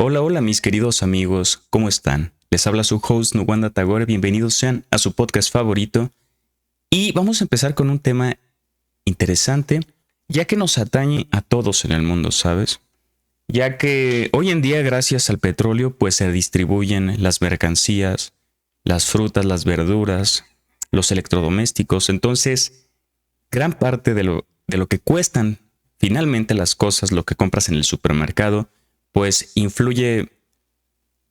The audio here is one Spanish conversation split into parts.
Hola, hola mis queridos amigos, ¿cómo están? Les habla su host Nuwanda Tagore, bienvenidos sean a su podcast favorito y vamos a empezar con un tema interesante ya que nos atañe a todos en el mundo, ¿sabes? Ya que hoy en día gracias al petróleo pues se distribuyen las mercancías, las frutas, las verduras, los electrodomésticos, entonces gran parte de lo que cuestan finalmente las cosas, lo que compras en el supermercado, pues influye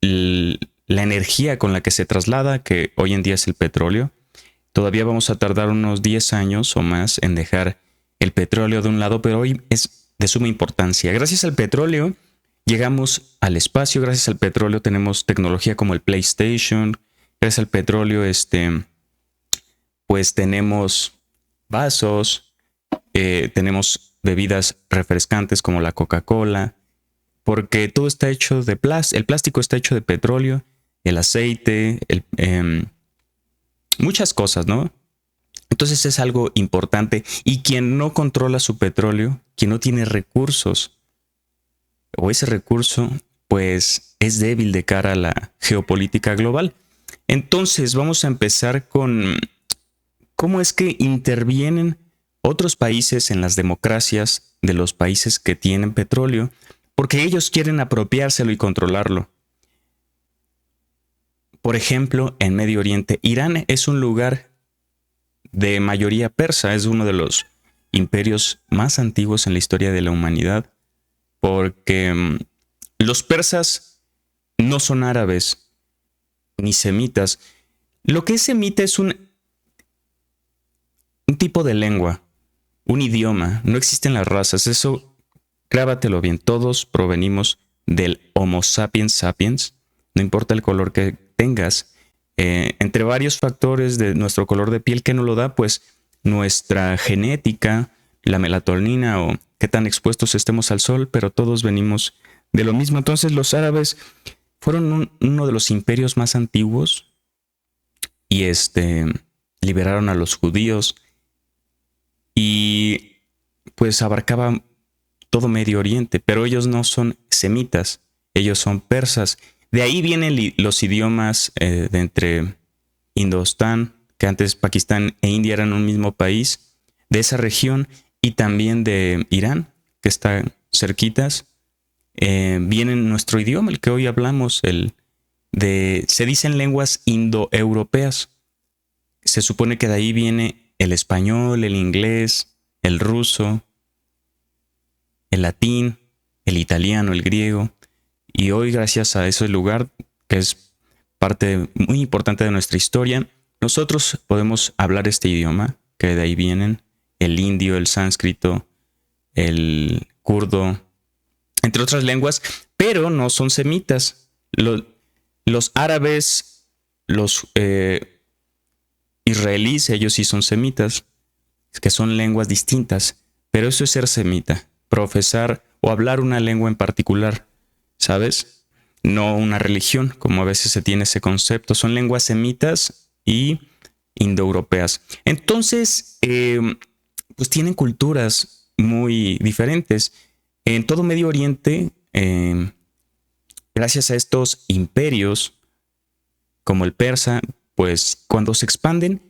la energía con la que se traslada, que hoy en día es el petróleo. Todavía vamos a tardar unos 10 años o más en dejar el petróleo de un lado, pero hoy es de suma importancia. Gracias al petróleo llegamos al espacio, gracias al petróleo tenemos tecnología como el PlayStation, gracias al petróleo pues tenemos vasos, tenemos bebidas refrescantes como la Coca-Cola, porque todo está hecho de plástico, el plástico está hecho de petróleo, el aceite, muchas cosas, ¿no? Entonces es algo importante y quien no controla su petróleo, quien no tiene recursos o ese recurso, pues es débil de cara a la geopolítica global. Entonces vamos a empezar con cómo es que intervienen otros países en las democracias de los países que tienen petróleo, porque ellos quieren apropiárselo y controlarlo. Por ejemplo, en Medio Oriente, Irán es un lugar de mayoría persa, es uno de los imperios más antiguos en la historia de la humanidad, porque los persas no son árabes ni semitas. Lo que es semita es un tipo de lengua, un idioma, no existen las razas, eso grábatelo bien, todos provenimos del Homo sapiens sapiens, no importa el color que tengas, entre varios factores de nuestro color de piel que nos lo da, pues nuestra genética, la melatonina o qué tan expuestos estemos al sol, pero todos venimos de lo mismo. Entonces los árabes fueron uno de los imperios más antiguos y liberaron a los judíos y pues abarcaban todo Medio Oriente, pero ellos no son semitas, ellos son persas. De ahí vienen los idiomas de entre Indostán, que antes Pakistán e India eran un mismo país, de esa región, y también de Irán, que están cerquitas. Viene nuestro idioma, el que hoy hablamos, se dicen lenguas indoeuropeas. Se supone que de ahí viene el español, el inglés, el ruso, el latín, el italiano, el griego. Y hoy, gracias a ese lugar, que es parte muy importante de nuestra historia, nosotros podemos hablar este idioma, que de ahí vienen el indio, el sánscrito, el kurdo, entre otras lenguas, pero no son semitas. Los árabes, los israelíes, ellos sí son semitas, que son lenguas distintas, pero eso es ser semita, profesar o hablar una lengua en particular, ¿sabes? No una religión, como a veces se tiene ese concepto. Son lenguas semitas y indoeuropeas. Entonces, pues tienen culturas muy diferentes. En todo Medio Oriente, gracias a estos imperios, como el persa, pues cuando se expanden,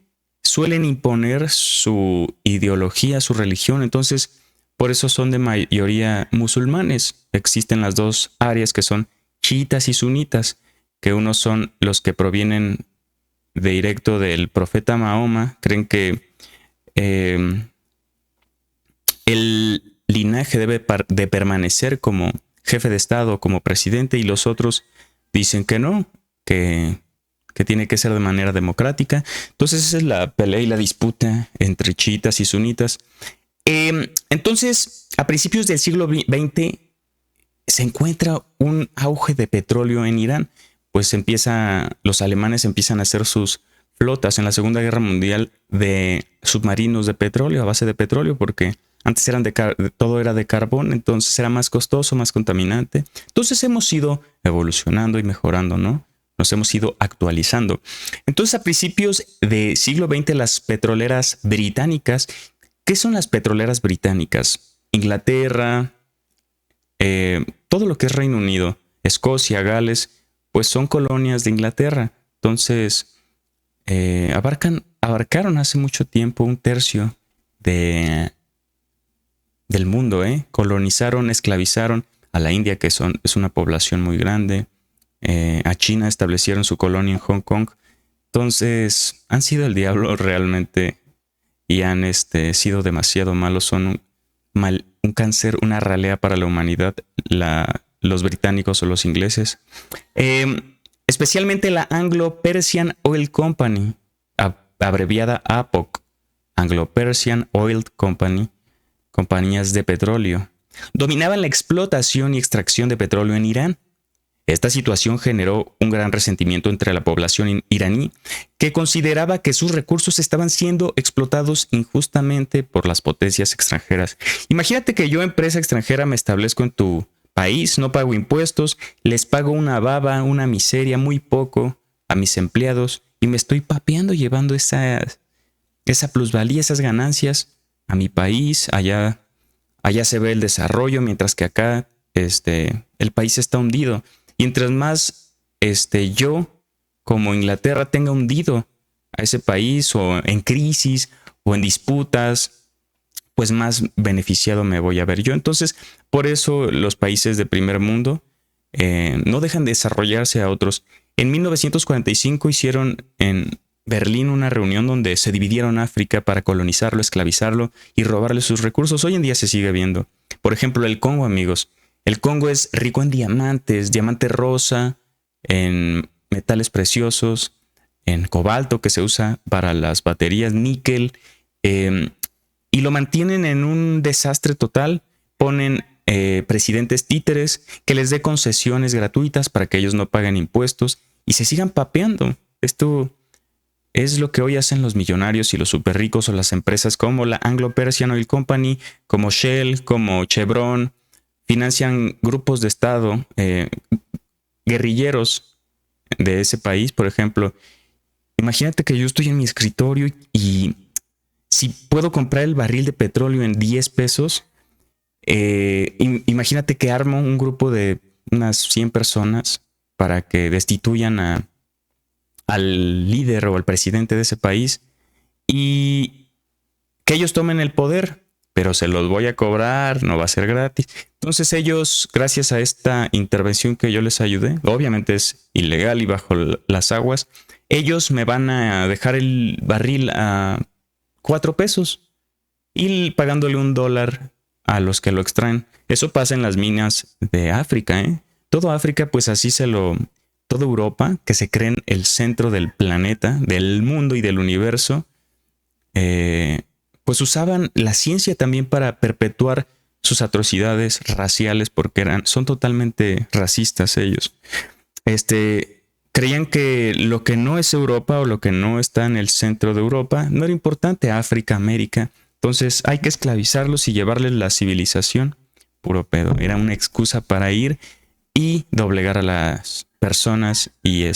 suelen imponer su ideología, su religión. Entonces, por eso son de mayoría musulmanes. Existen las dos áreas que son chiitas y sunitas, que unos son los que provienen directo del profeta Mahoma. Creen que el linaje debe de permanecer como jefe de Estado, como presidente, y los otros dicen que no, que tiene que ser de manera democrática. Entonces esa es la pelea y la disputa entre chiitas y sunitas. Entonces, a principios del siglo XX se encuentra un auge de petróleo en Irán, pues los alemanes empiezan a hacer sus flotas en la Segunda Guerra Mundial de submarinos de petróleo, a base de petróleo, porque antes todo era de carbón, entonces era más costoso, más contaminante. Entonces hemos ido evolucionando y mejorando, ¿no? Nos hemos ido actualizando. Entonces, a principios del siglo XX, las petroleras británicas. ¿Qué son las petroleras británicas? Inglaterra, todo lo que es Reino Unido, Escocia, Gales, pues son colonias de Inglaterra. Entonces, abarcaron hace mucho tiempo un tercio de, del mundo, ¿eh? Colonizaron, esclavizaron a la India, que es una población muy grande. A China establecieron su colonia en Hong Kong. Entonces, han sido el diablo realmente y han sido demasiado malos. Son un cáncer, una ralea para la humanidad, los británicos o los ingleses. Especialmente la Anglo-Persian Oil Company, abreviada APOC, Anglo-Persian Oil Company, compañías de petróleo, dominaban la explotación y extracción de petróleo en Irán. Esta situación generó un gran resentimiento entre la población iraní, que consideraba que sus recursos estaban siendo explotados injustamente por las potencias extranjeras. Imagínate que yo, empresa extranjera, me establezco en tu país, no pago impuestos, les pago una baba, una miseria, muy poco a mis empleados y me estoy papeando llevando esa plusvalía, esas ganancias a mi país. Allá se ve el desarrollo, mientras que acá el país está hundido. Y mientras más yo, como Inglaterra, tenga hundido a ese país o en crisis o en disputas, pues más beneficiado me voy a ver yo. Entonces, por eso los países de primer mundo no dejan de desarrollarse a otros. En 1945 hicieron en Berlín una reunión donde se dividieron África para colonizarlo, esclavizarlo y robarle sus recursos. Hoy en día se sigue viendo. Por ejemplo, el Congo, amigos. El Congo es rico en diamantes, diamante rosa, en metales preciosos, en cobalto que se usa para las baterías, níquel, y lo mantienen en un desastre total. Ponen presidentes títeres que les dé concesiones gratuitas para que ellos no paguen impuestos y se sigan papeando. Esto es lo que hoy hacen los millonarios y los super ricos o las empresas como la Anglo-Persian Oil Company, como Shell, como Chevron. Financian grupos de Estado, guerrilleros de ese país, por ejemplo. Imagínate que yo estoy en mi escritorio y si puedo comprar el barril de petróleo en 10 pesos, imagínate que armo un grupo de unas 100 personas para que destituyan al líder o al presidente de ese país y que ellos tomen el poder, pero se los voy a cobrar, no va a ser gratis. Entonces ellos, gracias a esta intervención que yo les ayudé, obviamente es ilegal y bajo las aguas, ellos me van a dejar el barril a 4 pesos y pagándole $1 a los que lo extraen. Eso pasa en las minas de África, ¿eh? Todo África, pues así toda Europa, que se creen el centro del planeta, del mundo y del universo, pues usaban la ciencia también para perpetuar sus atrocidades raciales, porque son totalmente racistas ellos. Creían que lo que no es Europa o lo que no está en el centro de Europa no era importante, África, América. Entonces hay que esclavizarlos y llevarles la civilización. Puro pedo. Era una excusa para ir y doblegar a las personas y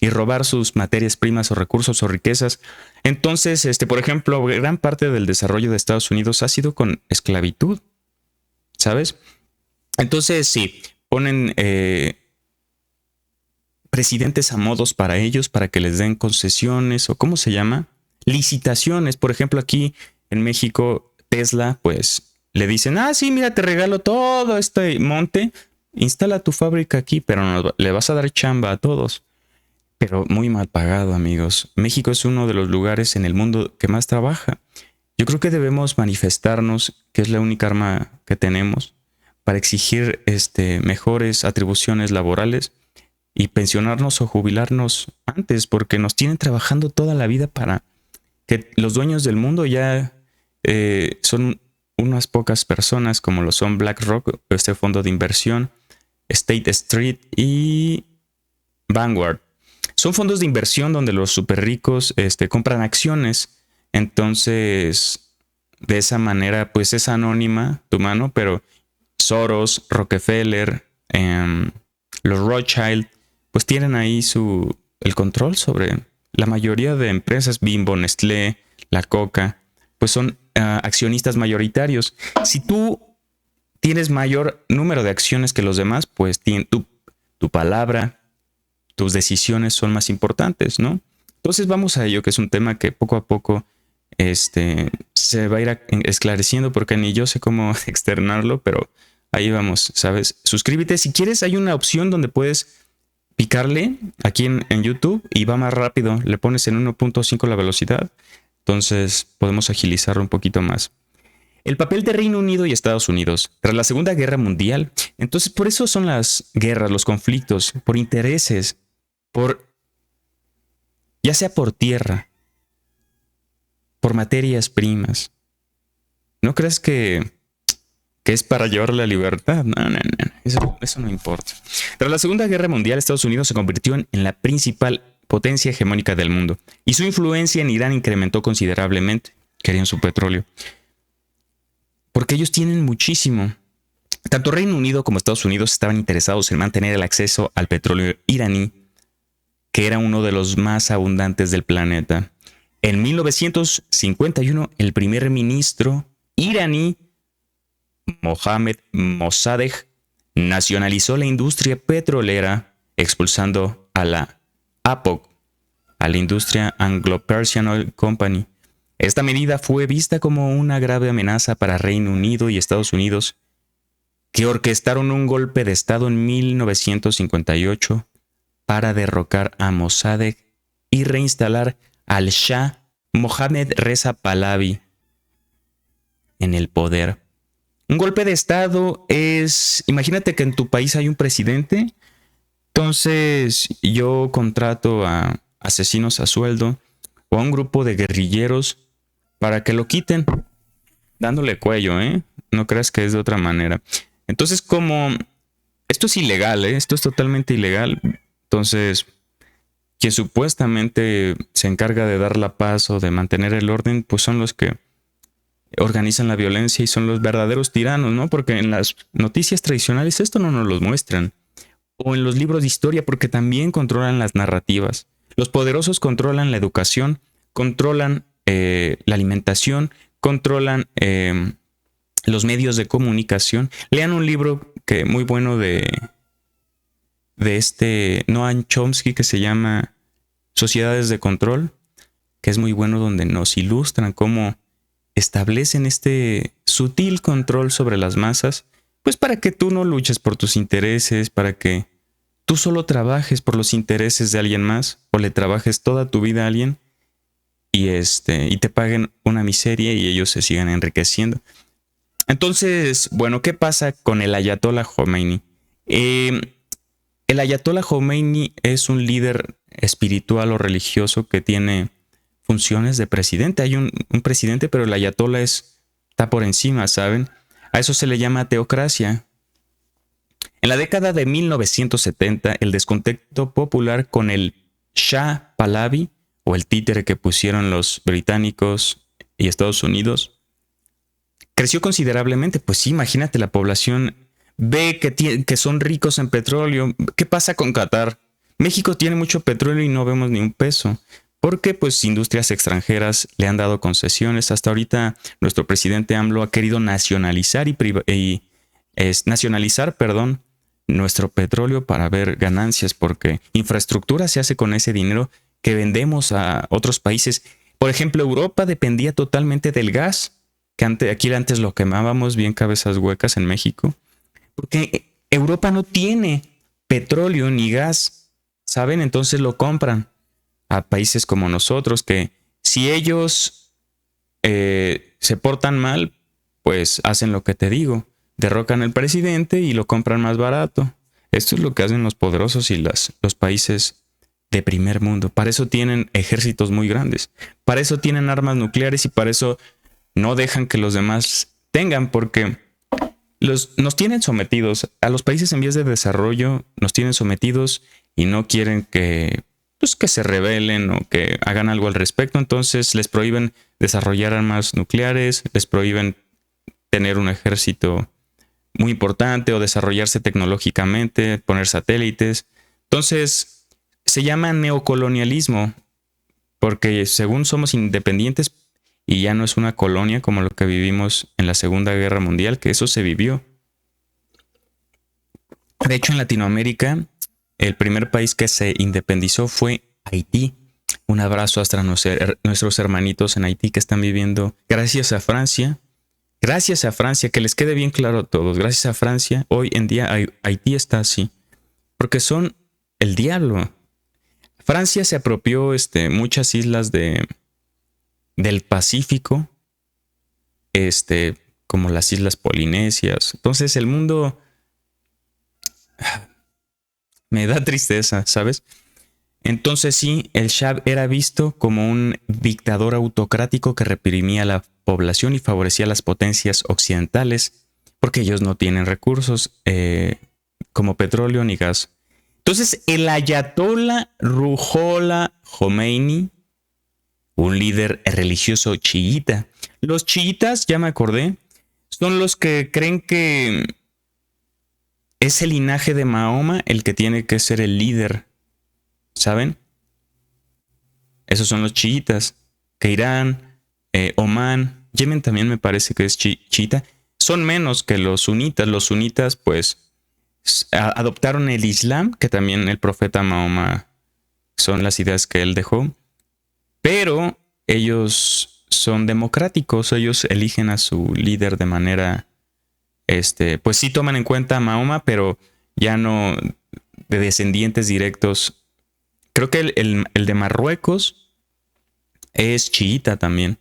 robar sus materias primas o recursos o riquezas. Entonces, por ejemplo, gran parte del desarrollo de Estados Unidos ha sido con esclavitud, ¿sabes? Entonces, sí, ponen presidentes a modos para ellos, para que les den concesiones o ¿cómo se llama? Licitaciones. Por ejemplo, aquí en México, Tesla, pues le dicen, sí, mira, te regalo todo este monte, instala tu fábrica aquí, pero le vas a dar chamba a todos. Pero muy mal pagado, amigos. México es uno de los lugares en el mundo que más trabaja. Yo creo que debemos manifestarnos, que es la única arma que tenemos, para exigir mejores atribuciones laborales y pensionarnos o jubilarnos antes, porque nos tienen trabajando toda la vida para que los dueños del mundo ya son unas pocas personas, como lo son BlackRock, este fondo de inversión, State Street y Vanguard. Son fondos de inversión donde los súper ricos compran acciones. Entonces, de esa manera, pues es anónima tu mano, pero Soros, Rockefeller, los Rothschild, pues tienen ahí el control sobre la mayoría de empresas. Bimbo, Nestlé, la Coca, pues son accionistas mayoritarios. Si tú tienes mayor número de acciones que los demás, pues tu palabra, tus decisiones son más importantes, ¿no? Entonces vamos a ello, que es un tema que poco a poco se va a ir esclareciendo porque ni yo sé cómo externarlo, pero ahí vamos, ¿sabes? Suscríbete. Si quieres, hay una opción donde puedes picarle aquí en YouTube y va más rápido. Le pones en 1.5 la velocidad. Entonces podemos agilizarlo un poquito más. El papel de Reino Unido y Estados Unidos tras la Segunda Guerra Mundial. Entonces por eso son las guerras, los conflictos, por intereses, ya sea por tierra, por materias primas. ¿No crees que es para llevar la libertad? No. Eso no importa. Tras la Segunda Guerra Mundial, Estados Unidos se convirtió en la principal potencia hegemónica del mundo y su influencia en Irán incrementó considerablemente. Querían su petróleo. Porque ellos tienen muchísimo. Tanto Reino Unido como Estados Unidos estaban interesados en mantener el acceso al petróleo iraní, que era uno de los más abundantes del planeta. En 1951, el primer ministro iraní, Mohammad Mossadegh, nacionalizó la industria petrolera, expulsando a la APOC, a la industria Anglo-Persian Oil Company. Esta medida fue vista como una grave amenaza para Reino Unido y Estados Unidos, que orquestaron un golpe de Estado en 1958 para derrocar a Mossadegh y reinstalar al Shah Mohammad Reza Pahlavi en el poder. Un golpe de Estado es, imagínate que en tu país hay un presidente, entonces yo contrato a asesinos a sueldo o a un grupo de guerrilleros para que lo quiten, dándole cuello, ¿eh? No creas que es de otra manera. Entonces, como esto es ilegal, ¿eh? Esto es totalmente ilegal, entonces quien supuestamente se encarga de dar la paz o de mantener el orden, pues son los que organizan la violencia y son los verdaderos tiranos, ¿no? Porque en las noticias tradicionales esto no nos lo muestran. O en los libros de historia, porque también controlan las narrativas. Los poderosos controlan la educación, controlan la alimentación, controlan los medios de comunicación. Lean un libro que muy bueno de Noam Chomsky que se llama Sociedades de Control, que es muy bueno, donde nos ilustran cómo establecen este sutil control sobre las masas, pues para que tú no luches por tus intereses, para que tú solo trabajes por los intereses de alguien más o le trabajes toda tu vida a alguien y te paguen una miseria y ellos se sigan enriqueciendo. Entonces, bueno, ¿qué pasa con el Ayatollah Khomeini? El Ayatollah Khomeini es un líder espiritual o religioso que tiene funciones de presidente. Hay un presidente, pero el Ayatollah está por encima, ¿saben? A eso se le llama teocracia. En la década de 1970, el descontento popular con el Shah Pahlavi, o el títere que pusieron los británicos y Estados Unidos, creció considerablemente. Pues sí, imagínate, la población ve que son ricos en petróleo. ¿Qué pasa con Qatar? México tiene mucho petróleo y no vemos ni un peso. Porque pues industrias extranjeras le han dado concesiones. Hasta ahorita nuestro presidente AMLO ha querido nacionalizar nuestro petróleo para ver ganancias, porque infraestructura se hace con ese dinero que vendemos a otros países. Por ejemplo, Europa dependía totalmente del gas, que aquí antes lo quemábamos bien cabezas huecas en México, porque Europa no tiene petróleo ni gas, ¿saben? Entonces lo compran a países como nosotros, que si ellos se portan mal, pues hacen lo que te digo, derrocan al presidente y lo compran más barato. Esto es lo que hacen los poderosos y los países de primer mundo. Para eso tienen ejércitos muy grandes, para eso tienen armas nucleares y para eso no dejan que los demás tengan, porque nos tienen sometidos. A los países en vías de desarrollo nos tienen sometidos y no quieren que se rebelen o que hagan algo al respecto. Entonces les prohíben desarrollar armas nucleares, les prohíben tener un ejército muy importante o desarrollarse tecnológicamente, poner satélites. Entonces se llama neocolonialismo, porque según somos independientes y ya no es una colonia como lo que vivimos en la Segunda Guerra Mundial, que eso se vivió. De hecho, en Latinoamérica el primer país que se independizó fue Haití. Un abrazo hasta nuestros hermanitos en Haití que están viviendo gracias a Francia. Gracias a Francia, que les quede bien claro a todos. Gracias a Francia, hoy en día Haití está así. Porque son el diablo. Francia se apropió muchas islas del Pacífico, como las islas polinesias. Entonces el mundo me da tristeza, ¿sabes? Entonces sí, el Shah era visto como un dictador autocrático que reprimía a la población y favorecía a las potencias occidentales porque ellos no tienen recursos como petróleo ni gas. Entonces el ayatollah Ruhollah Khomeini, un líder religioso chiita. Los chiitas, ya me acordé, son los que creen que es el linaje de Mahoma el que tiene que ser el líder. ¿Saben? Esos son los chiitas. Que Irán, Omán, Yemen también me parece que es chiita. Son menos que los sunitas. Los sunitas, pues, adoptaron el Islam, que también el profeta Mahoma son las ideas que él dejó. Pero ellos son democráticos. Ellos eligen a su líder de manera, pues sí toman en cuenta a Mahoma, pero ya no de descendientes directos. Creo que el de Marruecos es chiita también.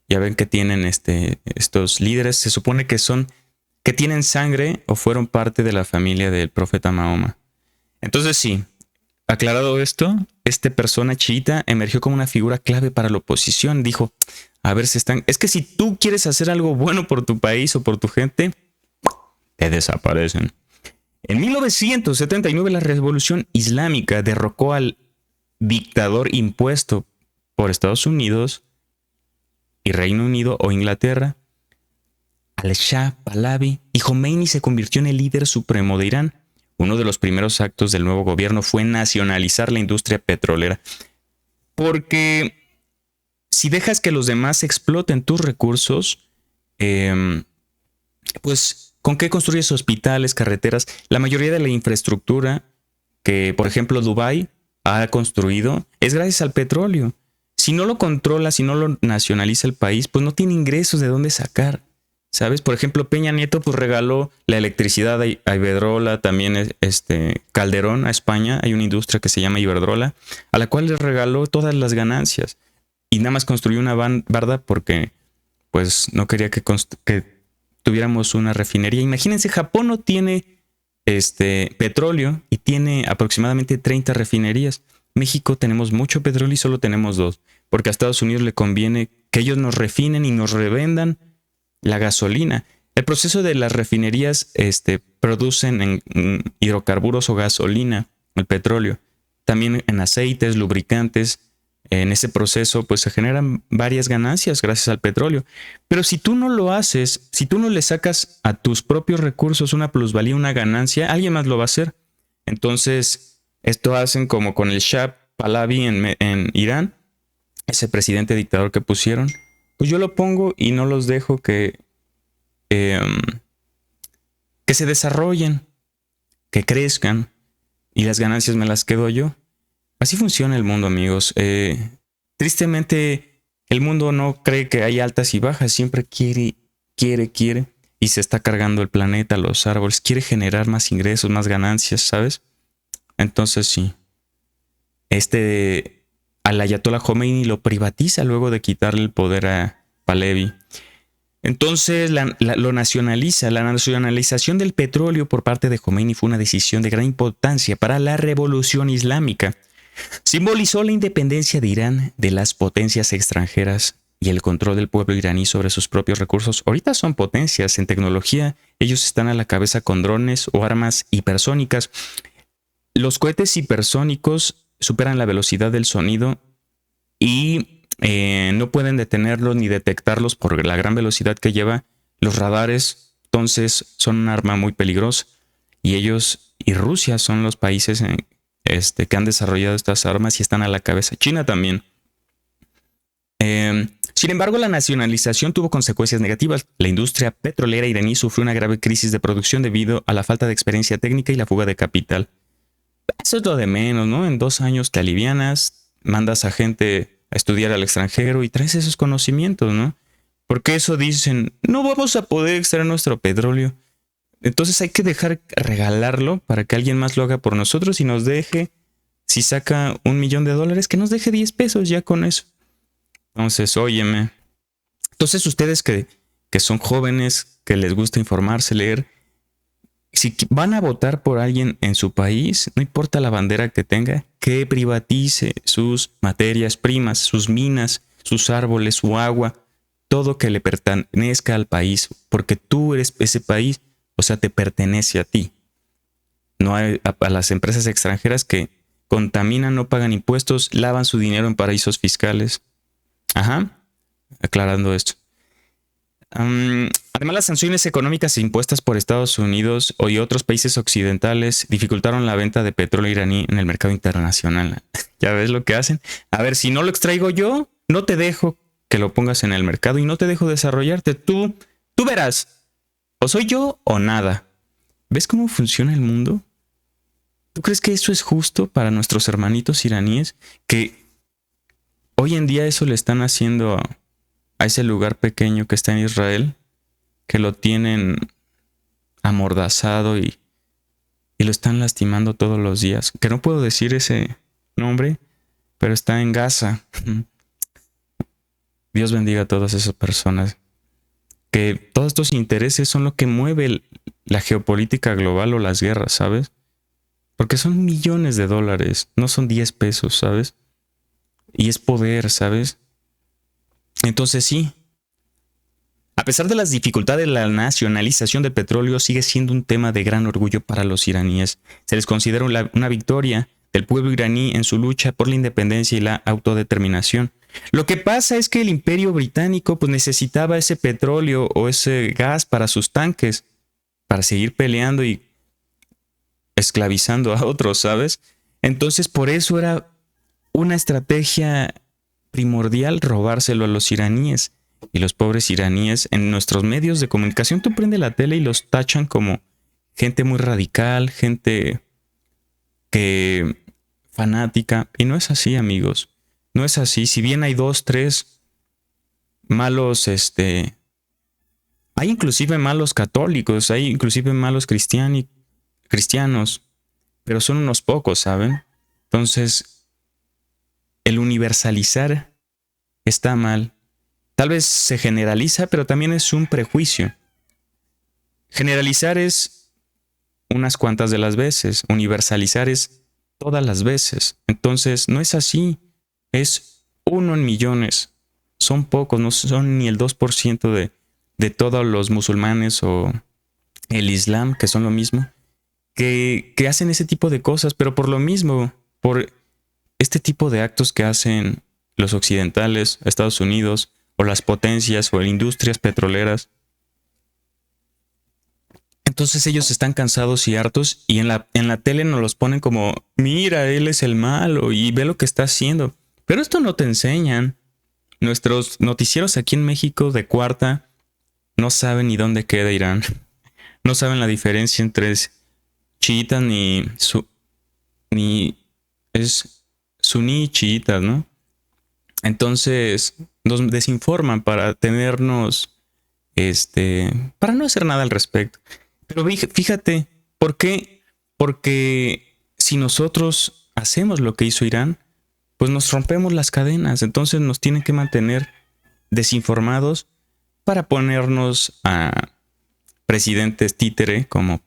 Ya ven que tienen estos líderes. Se supone que tienen sangre o fueron parte de la familia del profeta Mahoma. Entonces sí, aclarado esto, esta persona chiita emergió como una figura clave para la oposición. Dijo, a ver si están... Es que si tú quieres hacer algo bueno por tu país o por tu gente, te desaparecen. En 1979 la Revolución Islámica derrocó al dictador impuesto por Estados Unidos y Reino Unido o Inglaterra, al Shah Pahlavi, y Khomeini se convirtió en el líder supremo de Irán. Uno de los primeros actos del nuevo gobierno fue nacionalizar la industria petrolera. Porque si dejas que los demás exploten tus recursos, pues ¿con qué construyes hospitales, carreteras? La mayoría de la infraestructura que, por ejemplo, Dubái ha construido es gracias al petróleo. Si no lo controla, si no lo nacionaliza el país, pues no tiene ingresos de dónde sacar, ¿sabes? Por ejemplo, Peña Nieto pues regaló la electricidad a Iberdrola, también Calderón a España. Hay una industria que se llama Iberdrola, a la cual le regaló todas las ganancias. Y nada más construyó una barda porque pues no quería que tuviéramos una refinería. Imagínense, Japón no tiene petróleo y tiene aproximadamente 30 refinerías. México tenemos mucho petróleo y solo tenemos 2, porque a Estados Unidos le conviene que ellos nos refinen y nos revendan la gasolina. El proceso de las refinerías producen en hidrocarburos o gasolina, el petróleo. También en aceites, lubricantes. En ese proceso pues se generan varias ganancias gracias al petróleo. Pero si tú no lo haces, si tú no le sacas a tus propios recursos una plusvalía, una ganancia, alguien más lo va a hacer. Entonces, esto hacen como con el Shah Pahlavi en Irán, ese presidente dictador que pusieron. Pues yo lo pongo y no los dejo que se desarrollen, que crezcan, y las ganancias me las quedo yo. Así funciona el mundo, amigos. Tristemente, el mundo no cree que hay altas y bajas. Siempre quiere. Y se está cargando el planeta, los árboles. Quiere generar más ingresos, más ganancias, ¿sabes? Entonces sí. Al ayatollah Khomeini lo privatiza luego de quitarle el poder a Pahlavi. Entonces lo nacionaliza. La nacionalización del petróleo por parte de Khomeini fue una decisión de gran importancia para la revolución islámica. Simbolizó la independencia de Irán de las potencias extranjeras y el control del pueblo iraní sobre sus propios recursos. Ahorita son potencias en tecnología. Ellos están a la cabeza con drones o armas hipersónicas. Los cohetes hipersónicos superan la velocidad del sonido y no pueden detenerlos ni detectarlos por la gran velocidad que lleva los radares. Entonces son un arma muy peligrosa. Y ellos y Rusia son los países que han desarrollado estas armas y están a la cabeza. China también. Sin embargo, la nacionalización tuvo consecuencias negativas. La industria petrolera iraní sufrió una grave crisis de producción debido a la falta de experiencia técnica y la fuga de capital. eso es lo de menos, ¿no? En 2 años te alivianas, mandas a gente a estudiar al extranjero y traes esos conocimientos, ¿no? Porque eso dicen, no vamos a poder extraer nuestro petróleo. Entonces hay que dejar regalarlo para que alguien más lo haga por nosotros y nos deje, si saca $1,000,000, que nos deje 10 pesos ya con eso. Entonces, óyeme. Entonces ustedes que son jóvenes, que les gusta informarse, leer, si van a votar por alguien en su país, no importa la bandera que tenga, que privatice sus materias primas, sus minas, sus árboles, su agua, todo que le pertenezca al país, porque tú eres ese país, o sea, te pertenece a ti. No a las empresas extranjeras que contaminan, no pagan impuestos, lavan su dinero en paraísos fiscales. Ajá, aclarando esto. Además, las sanciones económicas impuestas por Estados Unidos y otros países occidentales dificultaron la venta de petróleo iraní en el mercado internacional. ¿Ya ves lo que hacen? A ver, si no lo extraigo yo, no te dejo que lo pongas en el mercado y no te dejo desarrollarte. Tú verás, o soy yo o nada. ¿Ves cómo funciona el mundo? ¿Tú crees que eso es justo para nuestros hermanitos iraníes? Que hoy en día eso le están haciendo a ese lugar pequeño que está en Israel, que lo tienen amordazado y lo están lastimando todos los días. Que no puedo decir ese nombre, pero está en Gaza. Dios bendiga a todas esas personas. Que todos estos intereses son lo que mueve la geopolítica global o las guerras, ¿sabes? Porque son millones de dólares, no son 10 pesos, ¿sabes? Y es poder, ¿sabes? Entonces sí, a pesar de las dificultades, la nacionalización del petróleo sigue siendo un tema de gran orgullo para los iraníes. Se les considera una victoria del pueblo iraní en su lucha por la independencia y la autodeterminación. Lo que pasa es que el Imperio Británico pues, necesitaba ese petróleo o ese gas para sus tanques, para seguir peleando y esclavizando a otros, ¿sabes? Entonces por eso era una estrategia primordial robárselo a los iraníes. Y los pobres iraníes en nuestros medios de comunicación, tú prendes la tele y los tachan como gente muy radical, gente que fanática. Y no es así, amigos. No es así. Si bien hay 2, 3 malos, hay inclusive malos católicos, hay inclusive malos cristianos, pero son unos pocos, ¿saben? Entonces, el universalizar está mal. Tal vez se generaliza, pero también es un prejuicio. Generalizar es unas cuantas de las veces, universalizar es todas las veces. Entonces, no es así, es 1 en millones. Son pocos, no son ni el 2% de todos los musulmanes o el Islam, que son lo mismo, que hacen ese tipo de cosas, pero por lo mismo, por este tipo de actos que hacen los occidentales, Estados Unidos, o las potencias o industrias petroleras. Entonces ellos están cansados y hartos y en la tele nos los ponen como, mira, él es el malo y ve lo que está haciendo. Pero esto no te enseñan. Nuestros noticieros aquí en México de cuarta no saben ni dónde queda Irán. No saben la diferencia entre chiitas ni es suní y chiitas, ¿no? Entonces nos desinforman para tenernos, para no hacer nada al respecto. Pero fíjate, ¿por qué? Porque si nosotros hacemos lo que hizo Irán, pues nos rompemos las cadenas. Entonces nos tienen que mantener desinformados para ponernos a presidentes títere como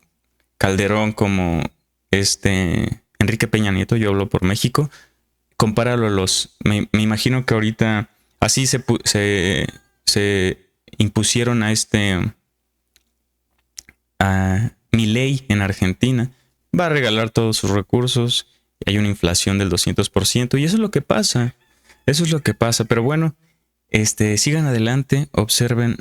Calderón, como Enrique Peña Nieto, yo hablo por México. Compáralo a me imagino que ahorita así se impusieron a Milei en Argentina. Va a regalar todos sus recursos. Hay una inflación del 200%. Y eso es lo que pasa. Eso es lo que pasa. Pero bueno, sigan adelante. Observen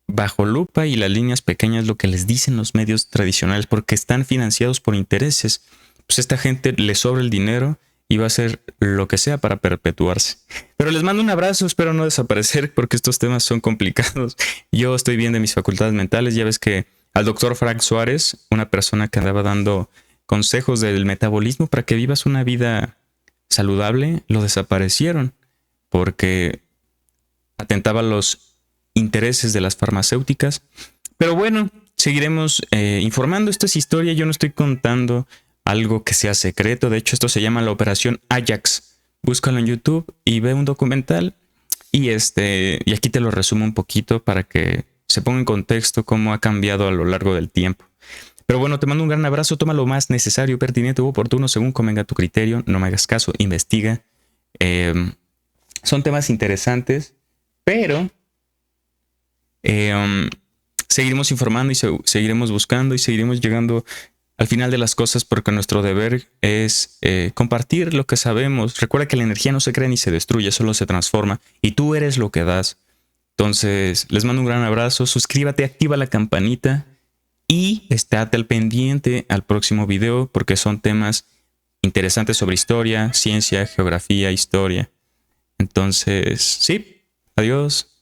bajo lupa y las líneas pequeñas lo que les dicen los medios tradicionales. Porque están financiados por intereses. Pues esta gente le sobra el dinero y va a hacer lo que sea para perpetuarse. Pero les mando un abrazo, espero no desaparecer porque estos temas son complicados. Yo estoy bien de mis facultades mentales, ya ves que al doctor Frank Suárez, una persona que andaba dando consejos del metabolismo para que vivas una vida saludable, lo desaparecieron porque atentaba a los intereses de las farmacéuticas. Pero bueno, seguiremos informando. Esta es historia, yo no estoy contando algo que sea secreto. De hecho, esto se llama la Operación Ajax. Búscalo en YouTube y ve un documental. Y aquí te lo resumo un poquito para que se ponga en contexto cómo ha cambiado a lo largo del tiempo. Pero bueno, te mando un gran abrazo. Toma lo más necesario, pertinente u oportuno según convenga tu criterio. No me hagas caso, investiga. Son temas interesantes, pero seguiremos informando y seguiremos buscando y seguiremos llegando al final de las cosas, porque nuestro deber es compartir lo que sabemos. Recuerda que la energía no se crea ni se destruye, solo se transforma y tú eres lo que das. Entonces, les mando un gran abrazo. Suscríbete, activa la campanita y estate al pendiente al próximo video, porque son temas interesantes sobre historia, ciencia, geografía, historia. Entonces, sí, adiós.